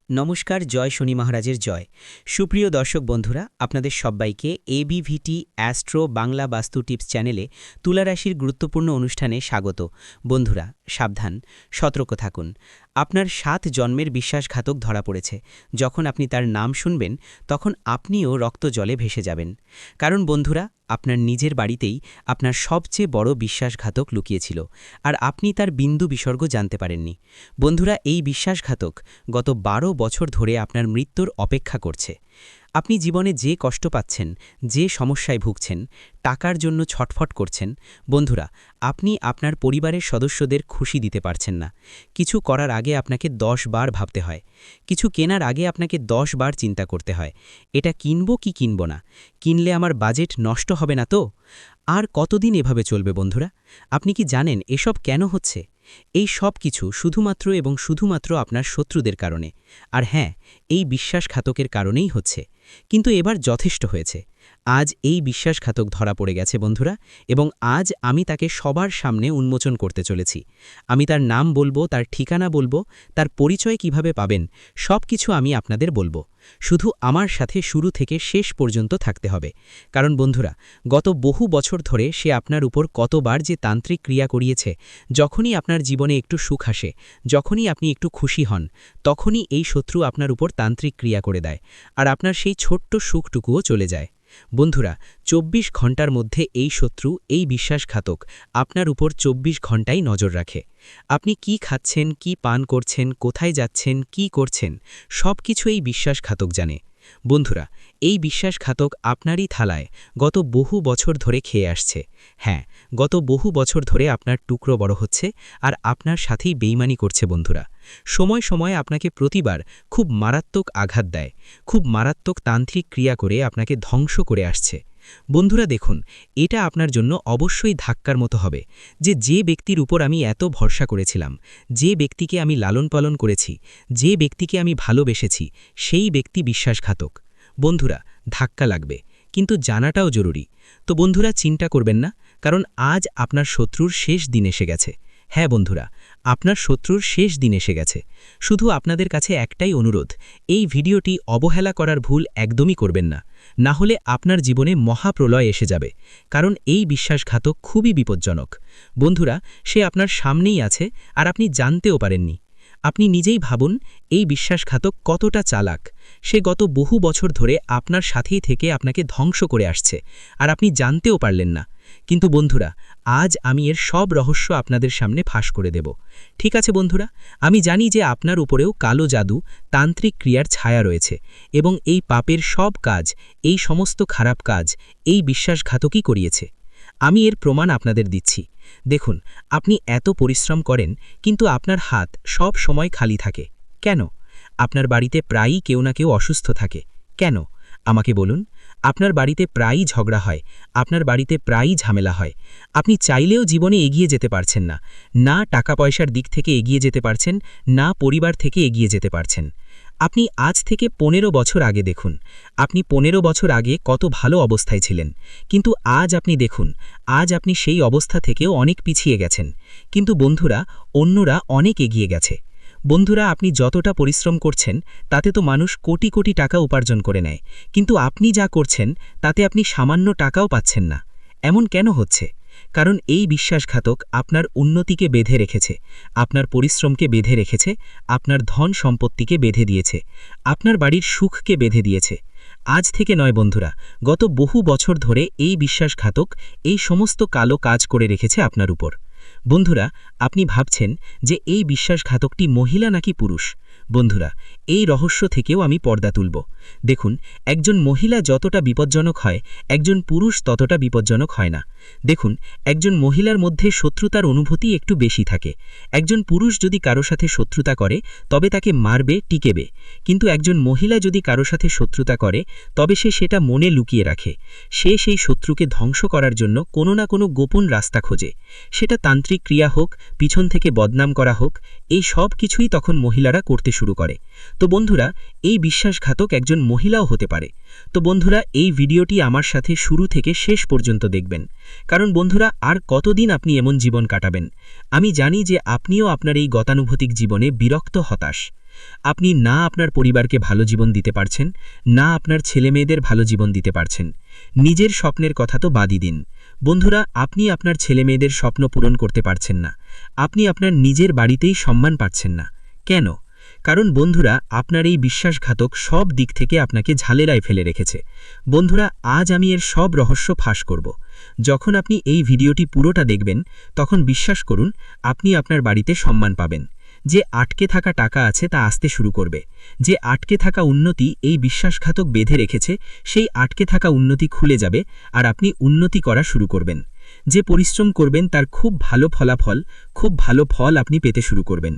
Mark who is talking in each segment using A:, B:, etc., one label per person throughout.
A: নমস্কার, জয় শনি মহারাজের জয়। সুপ্রিয় দর্শক বন্ধুরা, আপনাদের সবাইকে এবিভিটি অ্যাস্ট্রো বাংলা বাস্তু টিপস চ্যানেলে তুলা রাশির গুরুত্বপূর্ণ অনুষ্ঠানে স্বাগত। বন্ধুরা, সাবধান, সতর্ক থাকুন। আপনার 7 জন্মের বিশ্বাসঘাতক ধরা পড়েছে। যখন আপনি তার নাম শুনবেন, তখন আপনিও রক্ত জলে ভেসে যাবেন। কারণ বন্ধুরা, আপনার নিজের বাড়িতেই আপনার সবচেয়ে বড় বিশ্বাসঘাতক লুকিয়েছিল, আর আপনি তার বিন্দু বিসর্গ জানতে পারেননি। বন্ধুরা, এই বিশ্বাসঘাতক গত 12 বছর ধরে আপনার মৃত্যুর অপেক্ষা করছে। আপনি জীবনে যে কষ্ট পাচ্ছেন, যে সমস্যায় ভুগছেন, টাকার জন্য ছটফট করছেন, বন্ধুরা, আপনি আপনার পরিবারের সদস্যদের খুশি দিতে পারছেন না। কিছু করার আগে আপনাকে 10 বার ভাবতে হয়। কিছু কেনার আগে আপনাকে 10 বার চিন্তা করতে হয়, এটা কিনব কি কিনব না, কিনলে আমার বাজেট নষ্ট হবে না তো? আর কতদিন এভাবে চলবে বন্ধুরা? আপনি কি জানেন এসব কেন হচ্ছে? এই সব কিছু শুধুমাত্র আপনার শত্রুদের কারণে। আর হ্যাঁ, এই বিশ্বাসঘাতকের কারণেই হচ্ছে। কিন্তু এবার যথেষ্ট হয়েছে। আজ এই বিশ্বাসঘাতক ধরা পড়ে গেছে বন্ধুরা, এবং আজ আমি তাকে সবার সামনে উন্মোচন করতে চলেছি। আমি তার নাম বলবো, তার ঠিকানা বলবো, তার পরিচয় কিভাবে পাবেন, সব কিছু আমি আপনাদের বলবো। শুধু আমার সাথে শুরু থেকে শেষ পর্যন্ত থাকতে হবে। কারণ বন্ধুরা, গত বহু বছর ধরে সে আপনার উপর কতবার যে তান্ত্রিক ক্রিয়া করিয়েছে। যখনই আপনার জীবনে একটু সুখ আসে, যখনই আপনি একটু খুশি হন, তখনই এই শত্রু আপনার উপর তান্ত্রিক ক্রিয়া করে দেয়, আর আপনার সেই ছোট্ট সুখটুকুও চলে যায়। বন্ধুরা, 24 ঘন্টার মধ্যে এই শত্রু, এই বিশ্বাসঘাতক আপনার উপর 24 ঘন্টাই নজর রাখে। আপনি কি খাচ্ছেন, কি পান করছেন, কোথায় যাচ্ছেন, কি করছেন, সব কিছু এই বিশ্বাসঘাতক জানে। বন্ধুরা, এই বিশ্বাসঘাতক আপনারই থালায় গত বহু বছর ধরে খেয়ে আসছে। হ্যাঁ, গত বহু বছর ধরে আপনার টুকরো বড় হচ্ছে, আর আপনার সাথেই বেইমানি করছে বন্ধুরা। সময় সময় আপনাকে প্রতিবার খুব মারাত্মক আঘাত দেয়, খুব মারাত্মক তান্ত্রিক ক্রিয়া করে আপনাকে ধ্বংস করে আসছে। বন্ধুরা দেখুন, এটা আপনার জন্য অবশ্যই ধাক্কার মতো হবে, যে ব্যক্তির উপর আমি এত ভরসা করেছিলাম, যে ব্যক্তিকে আমি লালন পালন করেছি, যে ব্যক্তিকে আমি ভালোবেসেছি, সেই ব্যক্তি বিশ্বাসঘাতক। বন্ধুরা, ধাক্কা লাগবে, কিন্তু জানাটাও জরুরি। তো বন্ধুরা, চিন্তা করবেন না, কারণ আজ আপনার শত্রুর শেষ দিন এসে গেছে। হ্যাঁ বন্ধুরা, আপনার শত্রুর শেষ দিন এসে গেছে। শুধু আপনাদের কাছে একটাই অনুরোধ, এই ভিডিওটি অবহেলা করার ভুল একদমই করবেন না, না হলে আপনার জীবনে মহাপ্রলয় এসে যাবে। কারণ এই বিশ্বাসঘাতক খুবই বিপজ্জনক। বন্ধুরা, সে আপনার সামনেই আছে, আর আপনি জানতেও পারেননি। আপনি নিজেই ভাবুন, এই বিশ্বাসঘাতক কতটা চালাক। সে গত বহু বছর ধরে আপনার সাথেই থেকে আপনাকে ধ্বংস করে আসছে, আর আপনি জানতেও পারলেন না। কিন্তু বন্ধুরা, আজ আমি এর সব রহস্য আপনাদের সামনে ফাঁস করে দেব। ঠিক আছে বন্ধুরা, আমি জানি যে আপনার উপরেও কালো জাদু, তান্ত্রিক ক্রিয়ার ছায়া রয়েছে, এবং এই পাপের সব কাজ, এই সমস্ত খারাপ কাজ এই বিশ্বাসঘাতকই করিয়েছে। আমি এর প্রমাণ আপনাদের দিচ্ছি। দেখুন, আপনি এত পরিশ্রম করেন, কিন্তু আপনার হাত সব সময় খালি থাকে। কেন? আপনার বাড়িতে প্রায়ই কেউ না কেউ অসুস্থ থাকে। কেন? আমাকে বলুন। আপনার বাড়িতে প্রায়ই ঝগড়া হয়, আপনার বাড়িতে প্রায়ই ঝামেলা হয়। আপনি চাইলেও জীবনে এগিয়ে যেতে পারছেন না, না টাকা পয়সার দিক থেকে এগিয়ে যেতে পারছেন, না পরিবার থেকে এগিয়ে যেতে পারছেন। আপনি আজ থেকে 15 বছর আগে দেখুন, আপনি 15 বছর আগে কত ভালো অবস্থায় ছিলেন, কিন্তু আজ আপনি দেখুন, আজ আপনি সেই অবস্থা থেকেও অনেক পিছিয়ে গেছেন। কিন্তু বন্ধুরা, অন্যরা অনেক এগিয়ে গেছে। বন্ধুরা, আপনি যতটা পরিশ্রম করছেন, তাতে তো মানুষ কোটি কোটি টাকা উপার্জন করে নেয়, কিন্তু আপনি যা করছেন তাতে আপনি সামান্য টাকাও পাচ্ছেন না। এমন কেন হচ্ছে? কারণ এই বিশ্বাসঘাতক আপনার উন্নতিকে বেঁধে রেখেছে, আপনার পরিশ্রমকে বেঁধে রেখেছে, আপনার ধন সম্পত্তিকে বেঁধে দিয়েছে, আপনার বাড়ির সুখকে বেঁধে দিয়েছে। আজ থেকে নয় বন্ধুরা, গত বহু বছর ধরে এই বিশ্বাসঘাতক এই সমস্ত কালো কাজ করে রেখেছে আপনার উপর। বন্ধুরা, আপনি ভাবছেন যে এই বিশ্বাসঘাতকটি মহিলা নাকি পুরুষ। বন্ধুরা, এই রহস্য থেকেও আমি পর্দা তুলব। দেখুন, একজন মহিলা যতটা বিপজ্জনক হয়, একজন পুরুষ ততটা বিপজ্জনক হয় না। দেখুন, একজন মহিলার মধ্যে শত্রুতার অনুভূতি একটু বেশি থাকে। একজন পুরুষ যদি কারো সাথে শত্রুতা করে, তবে তাকে মারবে, টিকেবে। কিন্তু একজন মহিলা যদি কারো সাথে শত্রুতা করে, তবে সে সেটা মনে লুকিয়ে রাখে। সে সেই শত্রুকে ধ্বংস করার জন্য কোনো না কোনো গোপন রাস্তা খোঁজে। সেটা তান্ত্রিক ক্রিয়া হোক, পিছন থেকে বদনাম করা হোক, এই সব কিছুই তখন মহিলারা করতে শুরু করে। তো বন্ধুরা, এই বিশ্বাসঘাতক একজন মহিলাও হতে পারে। তো বন্ধুরা, এই ভিডিওটি আমার সাথে শুরু থেকে শেষ পর্যন্ত দেখবেন। কারণ বন্ধুরা, আর কতদিন আপনি এমন জীবন কাটাবেন? আমি জানি যে আপনিও আপনার এই গতানুগতিক জীবনে বিরক্ত, হতাশ। আপনি না আপনার পরিবারকে ভালো জীবন দিতে পারছেন, না আপনার ছেলেমেয়েদের ভালো জীবন দিতে পারছেন। নিজের স্বপ্নের কথা তো বাদই দিন বন্ধুরা, আপনি আপনার ছেলেমেয়েদের স্বপ্ন পূরণ করতে পারছেন না। আপনি আপনার নিজের বাড়িতেই সম্মান পাচ্ছেন না। কেন? কারণ বন্ধুরা, আপনার এই বিশ্বাসঘাতক সব দিক থেকে আপনাকে ঝালেলায় ফেলে রেখেছে। বন্ধুরা, আজ আমি এর সব রহস্য ফাঁস করব। যখন আপনি এই ভিডিওটি পুরোটা দেখবেন, তখন বিশ্বাস করুন আপনি আপনার বাড়িতে সম্মান পাবেন। যে আটকে থাকা টাকা আছে তা আসতে শুরু করবে। যে আটকে থাকা উন্নতি এই বিশ্বাসঘাতক বেঁধে রেখেছে, সেই আটকে থাকা উন্নতি খুলে যাবে আর আপনি উন্নতি করা শুরু করবেন। যে পরিশ্রম করবেন তার খুব ভালো ফলাফল, খুব ভালো ফল আপনি পেতে শুরু করবেন।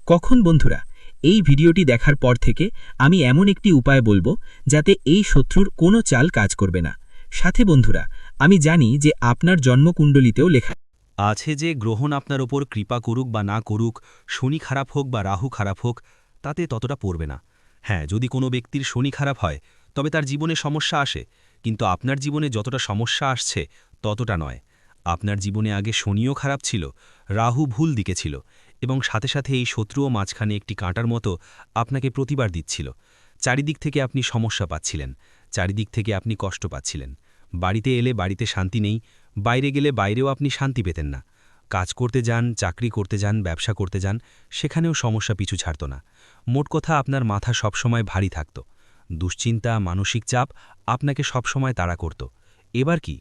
A: কখন বন্ধুরা? এই ভিডিওটি দেখার পর থেকে আমি এমন একটি উপায় বলবো যাতে এই শত্রুর কোনো চাল কাজ করবে না। সাথে বন্ধুরা, আমি জানি যে আপনার জন্মকুণ্ডলিতেও লেখা
B: আছে যে গ্রহণ আপনার ওপর কৃপা করুক বা না করুক, শনি খারাপ হোক বা রাহু খারাপ হোক, তাতে ততটা পড়বে না। হ্যাঁ, যদি কোনো ব্যক্তির শনি খারাপ হয় তবে তার জীবনে সমস্যা আসে, কিন্তু আপনার জীবনে যতটা সমস্যা আসছে ততটা নয়। আপনার জীবনে আগে শনিও খারাপ ছিল, রাহু ভুল দিকে ছিল, এবং সাথে সাথে এই শত্রুও মাঝখানে একটি কাঁটার মতো আপনাকে প্রতিবার দিচ্ছিল। চারিদিক থেকে আপনি সমস্যা পাচ্ছিলেন, চারিদিক থেকে আপনি কষ্ট পাচ্ছিলেন। বাড়িতে এলে বাড়িতে শান্তি নেই, বাইরে গেলে বাইরেও আপনি শান্তি পেতেন না। কাজ করতে যান, চাকরি করতে যান, ব্যবসা করতে যান, সেখানেও সমস্যা পিছু ছাড়ত না। মোট কথা, আপনার মাথা সবসময় ভারী থাকত। দুশ্চিন্তা, মানসিক চাপ আপনাকে সবসময় তাড়া করত। এবার কি?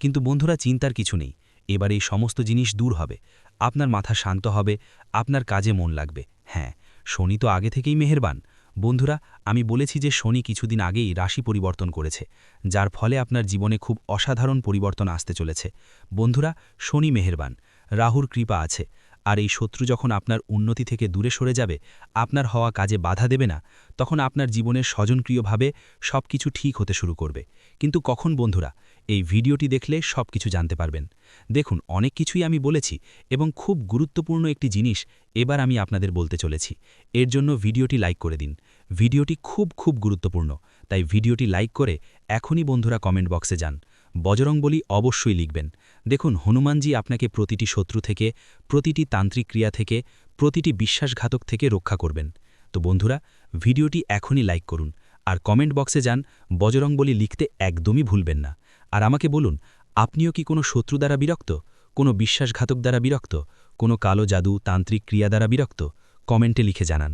B: কিন্তু বন্ধুরা, চিন্তার কিছু নেই। এবার এই সমস্ত জিনিস দূর হবে, আপনার মাথা শান্ত হবে, আপনার কাজে মন লাগবে। হ্যাঁ, শনি তো আগে থেকেই মেহেরবান। বন্ধুরা, আমি বলেছি যে শনি কিছুদিন আগেই রাশি পরিবর্তন করেছে, যার ফলে আপনার জীবনে খুব অসাধারণ পরিবর্তন আসতে চলেছে। বন্ধুরা, শনি মেহেরবান, রাহুর কৃপা আছে, আর এই শত্রু যখন আপনার উন্নতি থেকে দূরে সরে যাবে, আপনার হওয়া কাজে বাধা দেবে না, তখন আপনার জীবনের স্বজনক্রিয়ভাবে সব কিছু ঠিক হতে শুরু করবে। কিন্তু কখন বন্ধুরা? এই ভিডিওটি দেখলে সব কিছু জানতে পারবেন। দেখুন, অনেক কিছুই আমি বলেছি, এবং খুব গুরুত্বপূর্ণ একটি জিনিস এবার আমি আপনাদের বলতে চলেছি। এর জন্য ভিডিওটি লাইক করে দিন। ভিডিওটি খুব খুব গুরুত্বপূর্ণ, তাই ভিডিওটি লাইক করে এখনই বন্ধুরা কমেন্ট বক্সে যান। বজরংবলী অবশ্যই লিখবেন। দেখুন, হনুমানজি আপনাকে প্রতিটি শত্রু থেকে, প্রতিটি তান্ত্রিক ক্রিয়া থেকে, প্রতিটি বিশ্বাসঘাতক থেকে রক্ষা করবেন। তো বন্ধুরা, ভিডিওটি এখনই লাইক করুন, আর কমেন্ট বক্সে যান বজরংবলী লিখতে একদমই ভুলবেন না। আর আমাকে বলুন, আপনিও কি কোনো শত্রু দ্বারা বিরক্ত, কোনো বিশ্বাসঘাতক দ্বারা বিরক্ত, কোনো কালো জাদু, তান্ত্রিক ক্রিয়া দ্বারা বিরক্ত? কমেন্টে লিখে জানান।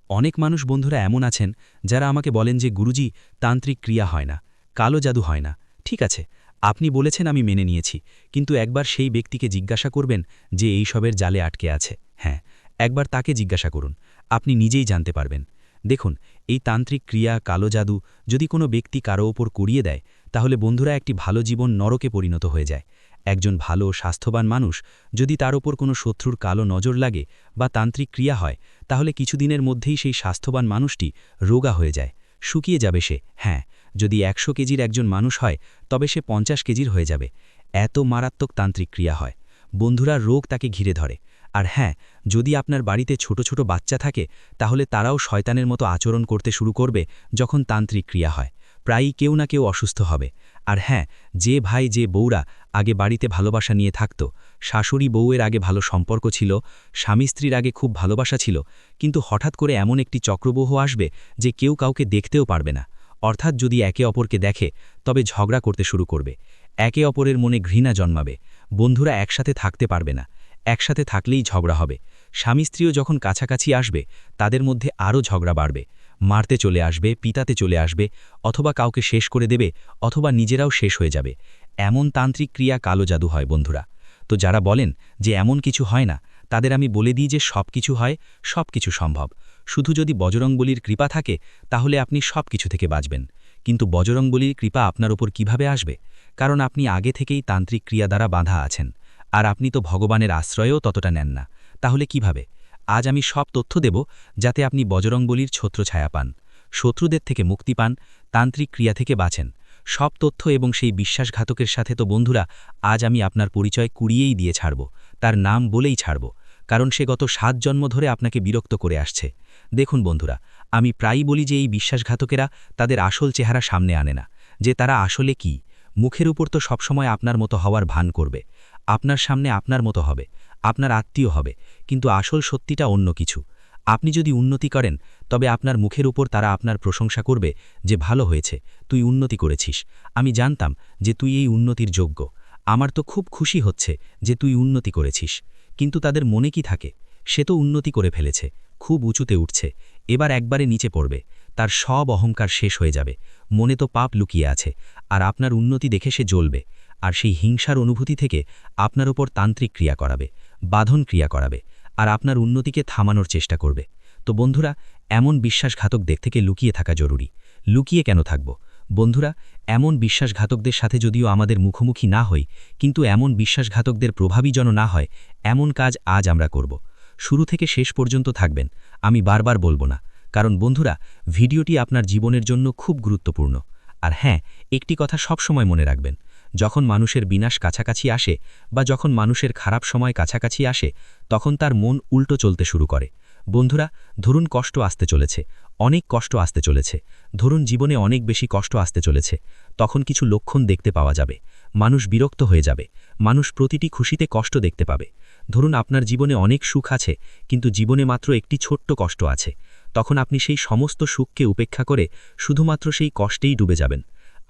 B: অনেক মানুষ বন্ধুরা এমন আছেন যারা আমাকে বলেন যে গুরুজি, তান্ত্রিক ক্রিয়া হয় না, কালো জাদু হয় না। ঠিক আছে, আপনি বলেছেন, আমি মেনে নিয়েছি, কিন্তু একবার সেই ব্যক্তিকে জিজ্ঞাসা করবেন যে এই সবের জালে আটকে আছে। হ্যাঁ, একবার তাকে জিজ্ঞাসা করুন, আপনি নিজেই জানতে পারবেন। দেখুন, এই তান্ত্রিক ক্রিয়া, কালো জাদু যদি কোনো ব্যক্তি কারো ওপর করিয়ে দেয়, তাহলে বন্ধুরা একটি ভালো জীবন নরকে পরিণত হয়ে যায়। একজন ভালো স্বাস্থ্যবান মানুষ যদি তার ওপর কোনো শত্রুর কালো নজর লাগে বা তান্ত্রিক ক্রিয়া হয়, তাহলে কিছুদিনের মধ্যেই সেই স্বাস্থ্যবান মানুষটি রোগা হয়ে যায়, শুকিয়ে যাবে সে। হ্যাঁ, যদি ১০০ কেজির একজন মানুষ হয়, তবে সে ৫০ কেজির হয়ে যাবে। এত মারাত্মক তান্ত্রিক ক্রিয়া হয় বন্ধুরা, রোগ তাকে ঘিরে ধরে। আর হ্যাঁ, যদি আপনার বাড়িতে ছোট ছোট বাচ্চা থাকে, তাহলে তারাও শয়তানের মতো আচরণ করতে শুরু করবে যখন তান্ত্রিক ক্রিয়া হয়। প্রায়ই কেউ না কেউ অসুস্থ হবে। আর হ্যাঁ, যে ভাই, যে বউরা আগে বাড়িতে ভালোবাসা নিয়ে থাকত, শাশুড়ি বউয়ের আগে ভালো সম্পর্ক ছিল, স্বামী স্ত্রীর আগে খুব ভালোবাসা ছিল, কিন্তু হঠাৎ করে এমন একটি চক্রবহ আসবে যে কেউ কাউকে দেখতেও পারবে না। অর্থাৎ যদি একে অপরকে দেখে, তবে ঝগড়া করতে শুরু করবে, একে অপরের মনে ঘৃণা জন্মাবে। বন্ধুরা, একসাথে থাকতে পারবে না, একসাথে থাকলেই ঝগড়া হবে। স্বামী স্ত্রীও যখন কাছাকাছি আসবে, তাদের মধ্যে আরও ঝগড়া বাড়বে, মারতে চলে আসবে, পিতাতে চলে আসবে, অথবা কাউকে শেষ করে দেবে, অথবা নিজেরাও শেষ হয়ে যাবে। এমন তান্ত্রিক ক্রিয়া কালো জাদু হয় বন্ধুরা। তো যারা বলেন যে এমন কিছু হয় না, তাদের আমি বলে দিই যে সব কিছু হয়, সব কিছু সম্ভব। শুধু যদি বজরংবলীর কৃপা থাকে, তাহলে আপনি সব কিছু থেকে বাঁচবেন। কিন্তু বজরংবলীর কৃপা আপনার ওপর কিভাবে আসবে? কারণ আপনি আগে থেকেই তান্ত্রিক ক্রিয়া দ্বারা বাঁধা আছেন, আর আপনি তো ভগবানের আশ্রয়ও ততটা নেন না। তাহলে কিভাবে? আজ আমি সব তথ্য দেব, যাতে আপনি বজরংবলীর ছত্রছায়া পান, শত্রুদের থেকে মুক্তি পান, তান্ত্রিক ক্রিয়া থেকে বাঁচেন। সব তথ্য এবং সেই বিশ্বাসঘাতকের সাথে তো বন্ধুরা আজ আমি আপনার পরিচয় কুড়িয়েই দিয়ে ছাড়ব, তার নাম বলেই ছাড়ব, কারণ সে গত ৭ জন্ম ধরে আপনাকে বিরক্ত করে আসছে। দেখুন বন্ধুরা, আমি প্রায়ই বলি যে এই বিশ্বাসঘাতকেরা তাদের আসল চেহারা সামনে আনে না, যে তারা আসলে কি। মুখের উপর তো সবসময় আপনার মতো হওয়ার ভান করবে, আপনার সামনে আপনার মতো হবে, আপনার আত্মীয় হবে, কিন্তু আসল সত্যিটা অন্য কিছু। আপনি যদি উন্নতি করেন তবে আপনার মুখের উপর তারা আপনার প্রশংসা করবে যে ভালো হয়েছে, তুই উন্নতি করেছিস, আমি জানতাম যে তুই এই উন্নতির যোগ্য, আমার তো খুব খুশি হচ্ছে যে তুই উন্নতি করেছিস। কিন্তু তাদের মনে কি থাকে? সে তো উন্নতি করে ফেলেছে, খুব উঁচুতে উঠছে, এবার একবারে নিচে পড়বে, তার সব অহংকার শেষ হয়ে যাবে, মনে তো পাপ লুকিয়ে আছে, আর আপনার উন্নতি দেখে সে জ্বলবে, আর সেই হিংসার অনুভূতি থেকে আপনার ওপর তান্ত্রিক ক্রিয়া করাবে, বাঁধন ক্রিয়া করাবে, আর আপনার উন্নতিকে থামানোর চেষ্টা করবে। তো বন্ধুরা, এমন বিশ্বাসঘাতকদের থেকে লুকিয়ে থাকা জরুরি। লুকিয়ে কেন থাকব বন্ধুরা? এমন বিশ্বাসঘাতকদের সাথে যদিও আমাদের মুখোমুখি না হই, কিন্তু এমন বিশ্বাসঘাতকদের প্রভাবী যেন না হয়, এমন কাজ আজ আমরা করব। শুরু থেকে শেষ পর্যন্ত থাকবেন, আমি বারবার বলবো না, কারণ বন্ধুরা, ভিডিওটি আপনার জীবনের জন্য খুব গুরুত্বপূর্ণ। আর হ্যাঁ, একটি কথা সবসময় মনে রাখবেন, যখন মানুষের বিনাশ কাছাকাছি আসে বা যখন মানুষের খারাপ সময় কাছাকাছি আসে, তখন তার মন উল্টো চলতে শুরু করে। বন্ধুরা, ধরুন কষ্ট আসতে চলেছে, অনেক কষ্ট আসতে চলেছে, ধরুন জীবনে অনেক বেশি কষ্ট আসতে চলেছে, তখন কিছু লক্ষণ দেখতে পাওয়া যাবে। মানুষ বিরক্ত হয়ে যাবে, মানুষ প্রতিটি খুশিতে কষ্ট দেখতে পাবে। ধরুন আপনার জীবনে অনেক সুখ আছে, কিন্তু জীবনে মাত্র একটি ছোট্ট কষ্ট আছে, তখন আপনি সেই সমস্ত সুখকে উপেক্ষা করে শুধুমাত্র সেই কষ্টেই ডুবে যাবেন।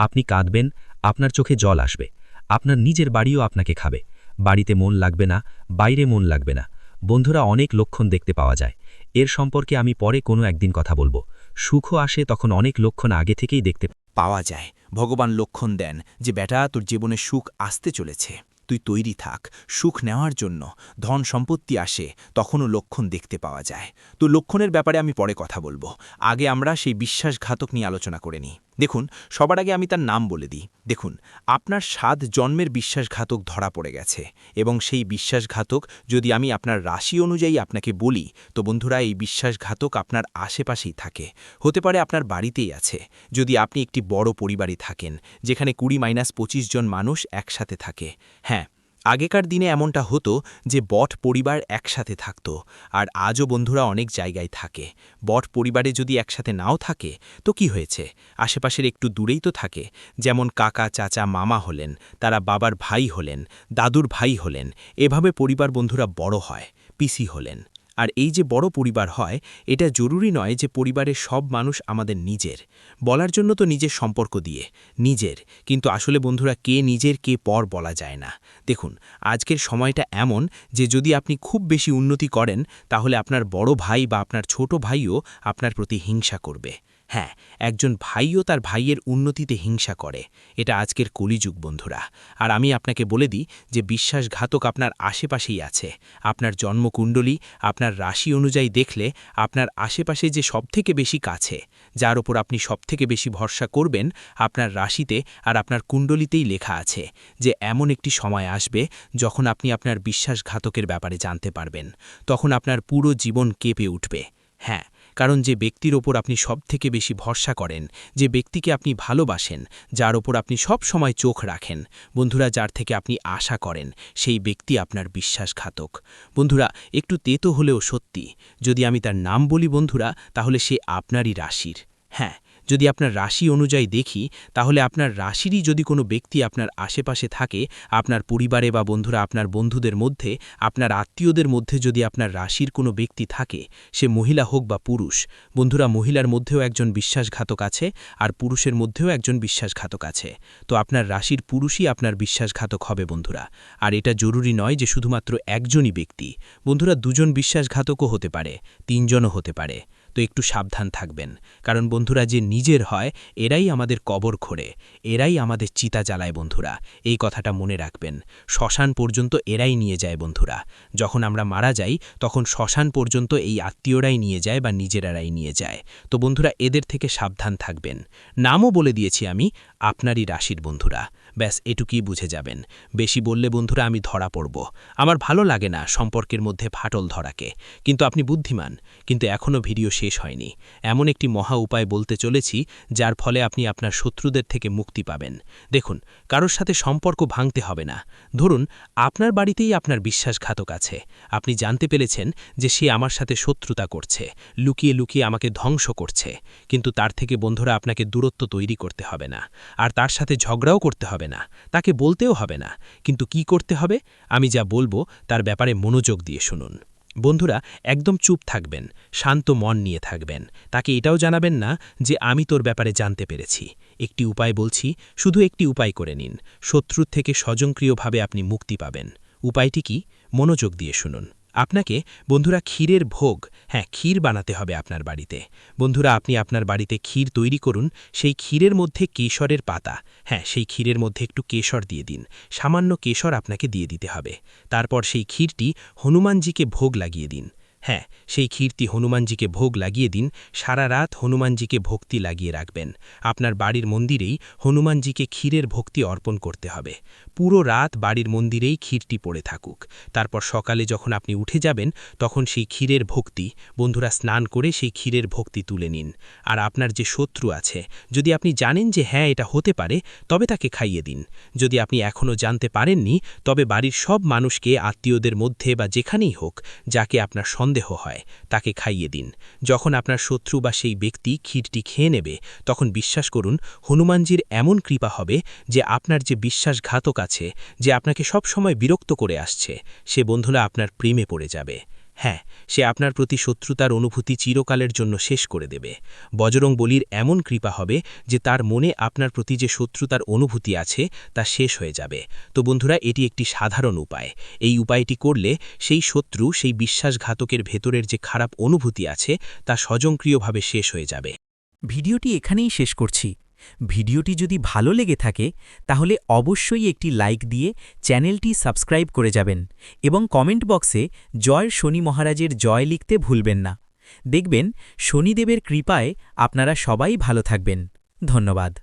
B: আপনি কাঁদবেন, আপনার চোখে জল আসবে, আপনার নিজের বাড়িও আপনাকে খাবে, বাড়িতে মন লাগবে না, বাইরে মন লাগবে না। বন্ধুরা, অনেক লক্ষণ দেখতে পাওয়া যায়, এর সম্পর্কে আমি পরে কোনো একদিন কথা বলবো। সুখও আসে তখন অনেক লক্ষণ আগে থেকেই দেখতে
C: পাওয়া যায়। ভগবান লক্ষণ দেন যে বেটা, তোর জীবনে সুখ আসতে চলেছে, তুই তৈরি থাক সুখ নেওয়ার জন্য। ধন সম্পত্তি আসে, তখনও লক্ষণ দেখতে পাওয়া যায়। তো লক্ষণের ব্যাপারে আমি পরে কথা বলবো, আগে আমরা সেই বিশ্বাসঘাতক নিয়ে আলোচনা করে নিই। দেখুন, সবার আগে আমি তার নাম বলে দিই। দেখুন, আপনার 7 জন্মের বিশ্বাসঘাতক ধরা পড়ে গেছে, এবং সেই বিশ্বাসঘাতক যদি আমি আপনার রাশি অনুযায়ী আপনাকে বলি, তো বন্ধুরা, এই বিশ্বাসঘাতক আপনার আশেপাশেই থাকে, হতে পারে আপনার বাড়িতেই আছে। যদি আপনি একটি বড় পরিবারে থাকেন, যেখানে 20-25 জন মানুষ একসাথে থাকে। হ্যাঁ, আগেকার দিনে এমনটা হতো যে বট পরিবার একসাথে থাকত, আর আজও বন্ধুরা অনেক জায়গায় থাকে। বট পরিবারে যদি একসাথে নাও থাকে তো কি হয়েছে, আশেপাশের একটু দূরেই তো থাকে। যেমন কাকা, চাচা, মামা হলেন, তারা বাবার ভাই হলেন, দাদুর ভাই হলেন, এভাবে পরিবার বন্ধুরা বড় হয়, পিসি হলেন। আর এই যে বড় পরিবার হয়, এটা জরুরি নয় যে পরিবারের সব মানুষ আমাদের নিজের। বলার জন্য তো নিজের সম্পর্ক দিয়ে নিজের, কিন্তু আসলে বন্ধুরা, কে নিজের কে পর বলা যায় না। দেখুন, আজকের সময়টা এমন যে যদি আপনি খুব বেশি উন্নতি করেন, তাহলে আপনার বড় ভাই বা আপনার ছোট ভাইও আপনার প্রতি হিংসা করবে। হ্যাঁ, একজন ভাইও তার ভাইয়ের উন্নতিতে হিংসা করে। এটা আজকের কলিযুগ বন্ধুরা। আর আমি আপনাকে বলে দিই যে বিশ্বাসঘাতক আপনার আশেপাশেই আছে। আপনার জন্মকুণ্ডলী, আপনার রাশি অনুযায়ী দেখলে আপনার আশেপাশে যে সবথেকে বেশি কাছে, যার ওপর আপনি সবথেকে বেশি ভরসা করবেন, আপনার রাশিতে আর আপনার কুণ্ডলিতেই লেখা আছে যে এমন একটি সময় আসবে যখন আপনি আপনার বিশ্বাসঘাতকের ব্যাপারে জানতে পারবেন। তখন আপনার পুরো জীবন কেঁপে উঠবে। হ্যাঁ, কারণ যে ব্যক্তির ওপর আপনি সবথেকে বেশি ভরসা করেন, যে ব্যক্তিকে আপনি ভালোবাসেন, যার ওপর আপনি সব সময় চোখ রাখেন, বন্ধুরা, যার থেকে আপনি আশা করেন, সেই ব্যক্তি আপনার বিশ্বাসঘাতক। বন্ধুরা, একটু তেতো হলেও সত্যি, যদি আমি তার নাম বলি বন্ধুরা, তাহলে সে আপনারই রাশির। হ্যাঁ, যদি আপনার রাশি অনুযায়ী দেখি, তাহলে আপনার রাশিরই যদি কোনো ব্যক্তি আপনার আশেপাশে থাকে, আপনার পরিবারে বা বন্ধুরা আপনার বন্ধুদের মধ্যে, আপনার আত্মীয়দের মধ্যে যদি আপনার রাশির কোনো ব্যক্তি থাকে, সে মহিলা হোক বা পুরুষ, বন্ধুরা, মহিলার মধ্যেও একজন বিশ্বাসঘাতক আছে, আর পুরুষের মধ্যেও একজন বিশ্বাসঘাতক আছে। তো আপনার রাশির পুরুষই আপনার বিশ্বাসঘাতক হবে বন্ধুরা। আর এটা জরুরি নয় যে শুধুমাত্র একজনই ব্যক্তি, বন্ধুরা, 2 জন বিশ্বাসঘাতকও হতে পারে, 3 জনও হতে পারে। তো একটু সাবধান থাকবেন, কারণ বন্ধুরা, যে নিজের হয় এরাই আমাদের কবর খোঁড়ে, এরাই আমাদের চিতা জ্বালায় বন্ধুরা। এই কথাটা মনে রাখবেন, শ্মশান পর্যন্ত এরাই নিয়ে যায় বন্ধুরা। যখন আমরা মারা যাই তখন শ্মশান পর্যন্ত এই আত্মীয়রাই নিয়ে যায় বা নিজেরাই নিয়ে যায়। তো বন্ধুরা, এদের থেকে সাবধান থাকবেন। নামও বলে দিয়েছি আমি, আপনারই রাশির বন্ধুরা। ব্যাস এটুকুই বুঝে যাবেন। বেশি বললে বন্ধুরা আমি ধরা পড়ব। আমার ভালো লাগে না সম্পর্কের মধ্যে ফাটল ধরাকে, কিন্তু আপনি বুদ্ধিমান, কিন্তু এখনও ভিডিও শেষ হয়নি। এমন একটি মহা উপায় বলতে চলেছি যার ফলে আপনি আপনার শত্রুদের থেকে মুক্তি পাবেন। দেখুন, কারোর সাথে সম্পর্ক ভাঙতে হবে না। ধরুন আপনার বাড়িতেই আপনার বিশ্বাসঘাতক আছে, আপনি জানতে পেরেছেন যে সে আমার সাথে শত্রুতা করছে, লুকিয়ে লুকিয়ে আমাকে ধ্বংস করছে, কিন্তু তার থেকে বন্ধুরা আপনাকে দূরত্ব তৈরি করতে হবে না, আর তার সাথে ঝগড়াও করতে হবে না, তাকে বলতেও হবে না। কিন্তু কি করতে হবে, আমি যা বলবো তার ব্যাপারে মনোযোগ দিয়ে শুনুন।
D: বন্ধুরা, একদম চুপ থাকবেন, শান্ত মন নিয়ে থাকবেন। তাকে এটাও জানাবেন না যে আমি তোর ব্যাপারে জানতে পেরেছি। একটি উপায় বলছি, শুধু একটি উপায় করে নিন। শত্রুর থেকে স্বয়ংক্রিয়ভাবে আপনি মুক্তি পাবেন। উপায়টি কি? মনোযোগ দিয়ে শুনুন। আপনাকে বন্ধুরা ক্ষীরের ভোগ, ক্ষীর বানাতে হবে আপনার বাড়িতে। বন্ধুরা, আপনি আপনার বাড়িতে ক্ষীর তৈরি করুন। সেই ক্ষীরের মধ্যে কেশরের পাতা, সেই ক্ষীরের মধ্যে একটু কেশর দিয়ে দিন। সামান্য কেশর আপনাকে দিয়ে দিতে হবে। তারপর সেই ক্ষীরটি হনুমানজিকে ভোগ লাগিয়ে দিন। সেই ক্ষীরটি হনুমানজিকে ভোগ লাগিয়ে দিন। সারা রাত হনুমানজিকে ভক্তি লাগিয়ে রাখবেন। আপনার বাড়ির মন্দিরেই হনুমানজিকে ক্ষীরের ভক্তি অর্পণ করতে হবে। পুরো রাত বাড়ির মন্দিরেই ক্ষীরটি পড়ে থাকুক। তারপর সকালে যখন আপনি উঠে যাবেন, তখন সেই ক্ষীরের ভক্তি, বন্ধুরা স্নান করে সেই ক্ষীরের ভক্তি তুলে নিন। আর আপনার যে শত্রু আছে, যদি আপনি জানেন যে এটা হতে পারে, তবে তাকে খাইয়ে দিন। যদি আপনি এখনও জানতে পারেননি, তবে বাড়ির সব মানুষকে, আত্মীয়দের মধ্যে বা যেখানেই হোক, যাকে আপনার সন্দেহ হয়, তাকে খাইয়ে দিন। যখন আপনার শত্রু বা সেই ব্যক্তি ক্ষীরটি খেয়ে নেবে, তখন বিশ্বাস করুন হনুমানজির এমন কৃপা হবে যে আপনার যে বিশ্বাসঘাতক আছে, যে আপনাকে সব সময় বিরক্ত করে আসছে, সে বন্ধুরা আপনার প্রেমে পড়ে যাবে। সে আপনার প্রতি শত্রুতার অনুভূতি চিরকালের জন্য শেষ করে দেবে। বজরং বলির এমন কৃপা হবে যে তার মনে আপনার প্রতি যে শত্রুতার অনুভূতি আছে, তা শেষ হয়ে যাবে। তো বন্ধুরা, এটি একটি সাধারণ উপায়। এই উপায়টি করলে সেই শত্রু, সেই বিশ্বাসঘাতকের ভেতরের যে খারাপ অনুভূতি আছে, তা স্বয়ংক্রিয়ভাবে শেষ হয়ে যাবে।
E: ভিডিওটি এখানেই শেষ করছি। ভিডিওটি যদি ভালো লেগে থাকে, তাহলে অবশ্যই একটি লাইক দিয়ে চ্যানেলটি সাবস্ক্রাইব করে যাবেন এবং কমেন্ট বক্সে জয় শনি মহারাজের জয় লিখতে ভুলবেন না। দেখবেন শনিদেবের কৃপায় আপনারা সবাই ভালো থাকবেন। ধন্যবাদ।